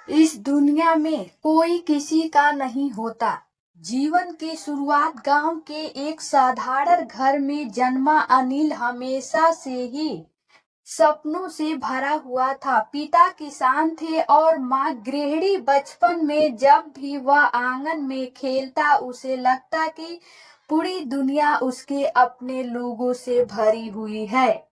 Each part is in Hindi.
इस दुनिया में कोई किसी का नहीं होता। जीवन की शुरुआत गांव के एक साधारण घर में जन्मा अनिल हमेशा से ही सपनों से भरा हुआ था। पिता किसान थे और माँ गृहिणी। बचपन में जब भी वह आंगन में खेलता उसे लगता कि पूरी दुनिया उसके अपने लोगों से भरी हुई है।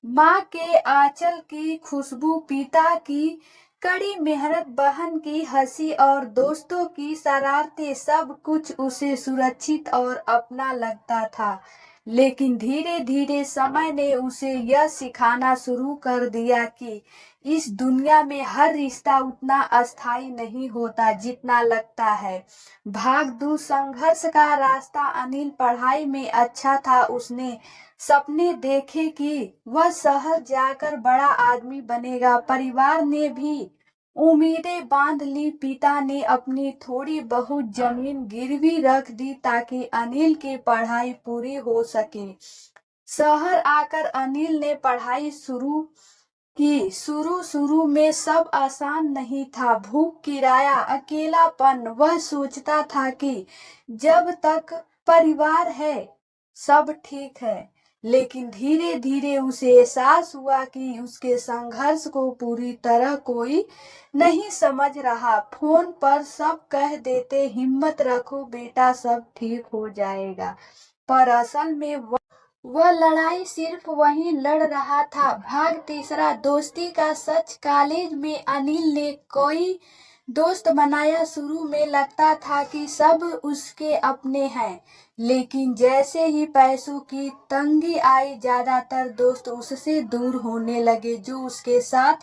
माँ के आंचल की खुशबू, पिता की कड़ी मेहनत, बहन की हंसी और दोस्तों की शरारतें, सब कुछ उसे सुरक्षित और अपना लगता था। लेकिन धीरे धीरे समय ने उसे यह सिखाना शुरू कर दिया कि इस दुनिया में हर रिश्ता उतना अस्थायी नहीं होता जितना लगता है। भाग दौड़ संघर्ष का रास्ता। अनिल पढ़ाई में अच्छा था। उसने सपने देखे कि वह शहर जाकर बड़ा आदमी बनेगा। परिवार ने भी उम्मीदें बांध ली। पिता ने अपनी थोड़ी बहुत जमीन गिरवी रख दी ताकि अनिल की पढ़ाई पूरी हो सके। शहर आकर अनिल ने पढ़ाई शुरू की। शुरू में सब आसान नहीं था। भूख, किराया, अकेलापन। वह सोचता था कि जब तक परिवार है सब ठीक है। लेकिन धीरे धीरे उसे एहसास हुआ कि उसके संघर्ष को पूरी तरह कोई नहीं समझ रहा। फोन पर सब कह देते, हिम्मत रखो बेटा, सब ठीक हो जाएगा। पर असल में वह लड़ाई सिर्फ वही लड़ रहा था। भाग तीसरा, दोस्ती का सच। कॉलेज में अनिल ने कोई दोस्त बनाया। शुरू में लगता था कि सब उसके अपने हैं, लेकिन जैसे ही पैसों की तंगी आई, ज्यादातर दोस्त उससे दूर होने लगे। जो उसके साथ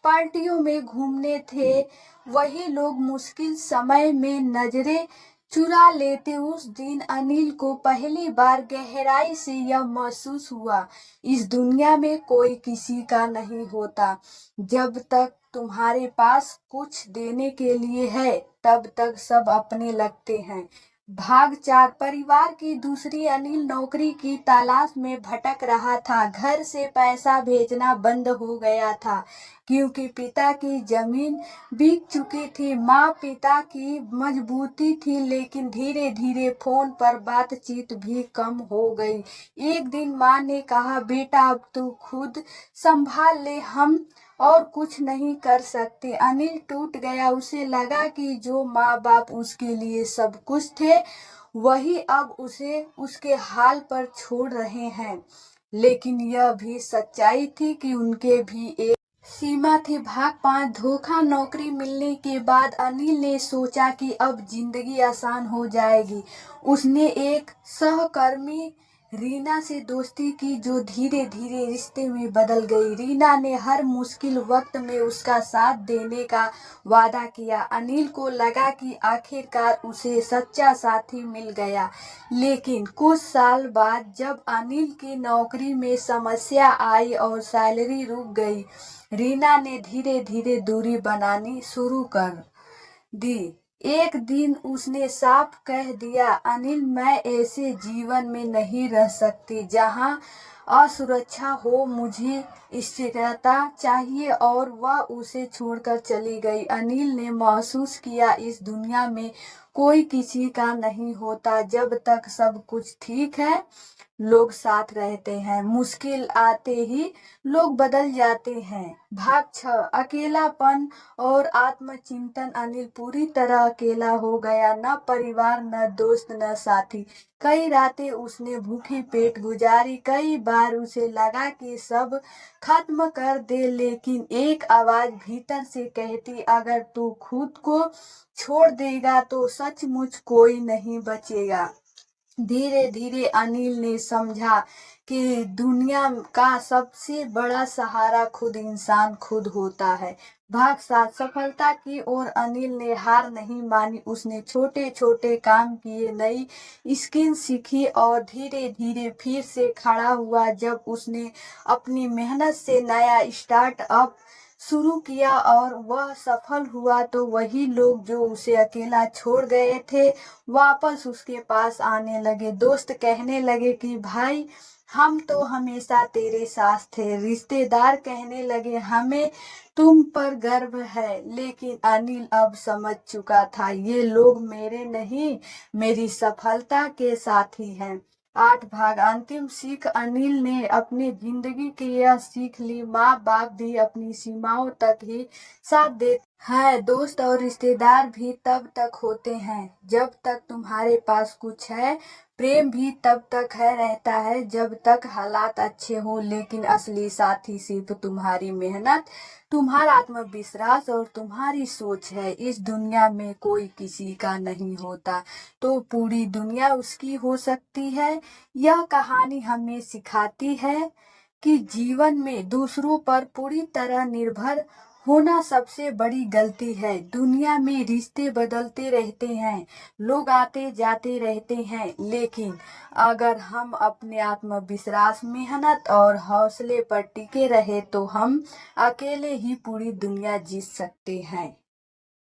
पार्टियों में घूमने थे, वही लोग मुश्किल समय में नजरें चुरा लेते। उस दिन अनिल को पहली बार गहराई से यह महसूस हुआ, इस दुनिया में कोई किसी का नहीं होता। जब तक तुम्हारे पास कुछ देने के लिए है, तब तक सब अपने लगते हैं। भाग 4, परिवार की दूसरी। अनिल नौकरी की तलाश में भटक रहा था। घर से पैसा भेजना बंद हो गया था क्योंकि पिता की जमीन बिक चुकी थी। माँ पिता की मजबूती थी, लेकिन धीरे धीरे फोन पर बातचीत भी कम हो गई। एक दिन माँ ने कहा, बेटा अब तू खुद संभाल ले, हम और कुछ नहीं कर सकते। अनिल टूट गया। उसे लगा कि जो माँ बाप उसके लिए सब कुछ थे, वही अब उसे उसके हाल पर छोड़ रहे हैं। लेकिन यह भी सच्चाई थी कि उनके भी एक सीमा थी। भाग 5, धोखा। नौकरी मिलने के बाद अनिल ने सोचा कि अब जिंदगी आसान हो जाएगी। उसने एक सहकर्मी रीना से दोस्ती की, जो धीरे धीरे रिश्ते में बदल गई। रीना ने हर मुश्किल वक्त में उसका साथ देने का वादा किया। अनिल को लगा कि आखिरकार उसे सच्चा साथी मिल गया। लेकिन कुछ साल बाद जब अनिल की नौकरी में समस्या आई और सैलरी रुक गई, रीना ने धीरे धीरे दूरी बनानी शुरू कर दी। एक दिन उसने साफ कह दिया, अनिल, मैं ऐसे जीवन में नहीं रह सकती जहां असुरक्षा हो। मुझे स्थिरता चाहिए। और वह उसे छोड़कर चली गई। अनिल ने महसूस किया, इस दुनिया में कोई किसी का नहीं होता। जब तक सब कुछ ठीक है, लोग साथ रहते हैं। मुश्किल आते ही लोग बदल जाते हैं। भाग 6, अकेलापन और आत्मचिंतन। अनिल पूरी तरह अकेला हो गया। न परिवार, न दोस्त, न साथी। कई रातें उसने भूखे पेट गुजारी। कई बार उसे लगा कि सब खत्म कर दे, लेकिन एक आवाज भीतर से कहती, अगर तू खुद को छोड़ देगा तो सचमुच कोई नहीं बचेगा। धीरे धीरे अनिल ने समझा कि दुनिया का सबसे बड़ा सहारा खुद इंसान खुद होता है। भाग 7, सफलता की ओर। अनिल ने हार नहीं मानी। उसने छोटे छोटे काम किए, नई स्किल सीखी और धीरे धीरे फिर से खड़ा हुआ। जब उसने अपनी मेहनत से नया स्टार्टअप शुरू किया और वह सफल हुआ तो वही लोग जो उसे अकेला छोड़ गए थे वापस उसके पास आने लगे। दोस्त कहने लगे कि भाई हम तो हमेशा तेरे साथ थे। रिश्तेदार कहने लगे हमें तुम पर गर्व है। लेकिन अनिल अब समझ चुका था ये लोग मेरे नहीं, मेरी सफलता के साथी हैं। 8 भाग। अंतिम सीख। अनिल ने अपनी जिंदगी की यह सीख ली, माँ बाप भी अपनी सीमाओं तक ही साथ देते हैं। दोस्त और रिश्तेदार भी तब तक होते हैं जब तक तुम्हारे पास कुछ है। प्रेम भी तब तक है रहता है जब तक हालात अच्छे हो। लेकिन असली साथी सिर्फ तुम्हारी मेहनत, तुम्हारा आत्मविश्वास और तुम्हारी सोच है। इस दुनिया में कोई किसी का नहीं होता तो पूरी दुनिया उसकी हो सकती है। यह कहानी हमें सिखाती है कि जीवन में दूसरों पर पूरी तरह निर्भर होना सबसे बड़ी गलती है। दुनिया में रिश्ते बदलते रहते हैं, लोग आते जाते रहते हैं, लेकिन अगर हम अपने आत्मविश्वास, मेहनत और हौसले पर टिके रहे तो हम अकेले ही पूरी दुनिया जीत सकते हैं।